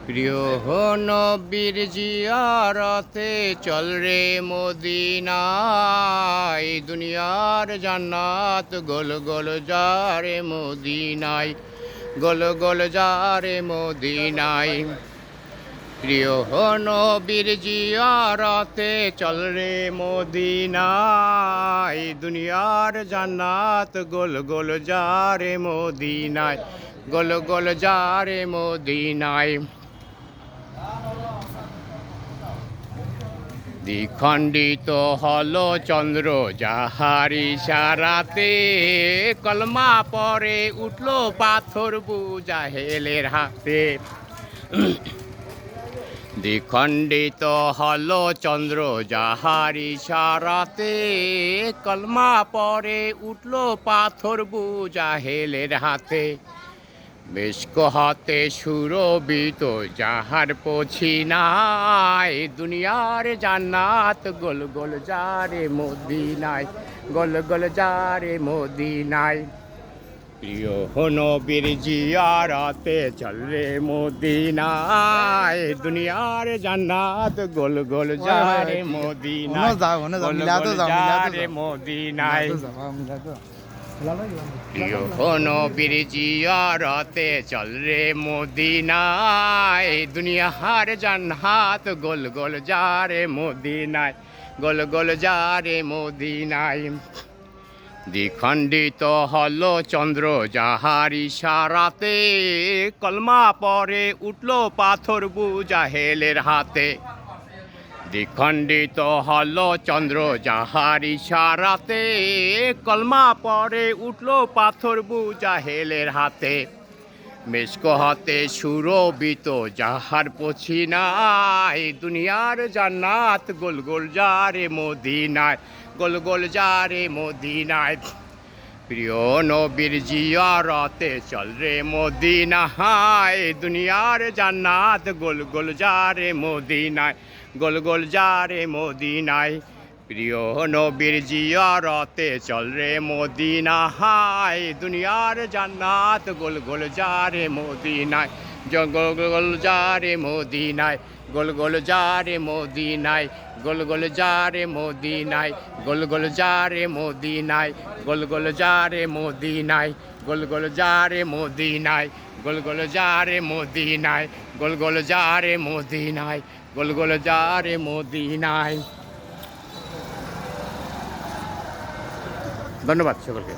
প্রিয় নবীর জিয়ারতে চল রে মদিনায়, দুনিয়ার জান্নাত গোল গোল যারে মদিনায়, গোল গোল যারে মদিনায়। প্রিয় নবীর জিয়ারতে চল রে মদিনায়, দুনিয়ার জান্নাত গোল গোল যারে মদিনায়, গোল গোল যারে মদিনায়। দ্বিখণ্ডিত হলো চন্দ্র যাহার ইশারাতে, কলমা পরে উঠলো পাথর বুজাহেলের হাতে। দ্বিখণ্ডিত হলো চন্দ্র যাহার ইশারাতে, কলমা পরে উঠলো পাথর বুজাহেলের হাতে। মেশক হাতে সুরবিত যাহার পছিনায়, দুনিয়ার জান্নাত গোল গোল যারে মদিনায়, গোল গোল যারে মদিনায়। প্রিয় নবীর জিয়ারতে চল রে মদিনায়, দুনিয়ার জান্নাত গোল গোল যারে মদিনায়, গোল গোল যারে মদিনায়। প্রিয় নবীর জিয়ারতে চল রে মদিনায়, দুনিয়ার জান্নাত গোল গোল যারে মদিনায়, গোল গোল যারে মদিনায়। দ্বিখণ্ডিত হলো চন্দ্র যাহার ইশারাতে, কলমা পরে উঠলো পাথর বুজাহেলের হাতে। দ্বিখণ্ডিত হলো চন্দ্র যাহার ইশারাতে, কলমা পরে উঠলো পাথর বুজাহেলের হাতে। মেশক হাতে সুরবিত যাহার পছিনায়, দুনিয়ার জান্নাত গোল গোল যারে মদিনায়, গোল গোল যারে মদিনায়। প্রিয় নবীর জিয়ারতে চল রে মদিনায়, দুনিয়ার জান্নাত গোল গোল যারে মদিনায়, গোল গোল যারে মদিনায়। প্রিয় নবীর জিয়ারতে চল রে মদিনায়, দুনিয়ার জান্নাত গোল গোল যারে মদিনায়, গোল গোল যারে মদিনায়, গোল গোল যারে মদিনায়, গোল গোল যারে মদিনায়, গোল গোল যারে মদিনায়, গোল গোল যারে মদিনায়, গোল গোল যারে মদিনায়, গোল গোল যারে মদিনায়, গোল গোল যারে মদিনায়, গোল গোল যারে মদিনায়। ধন্যবাদ সকলকে।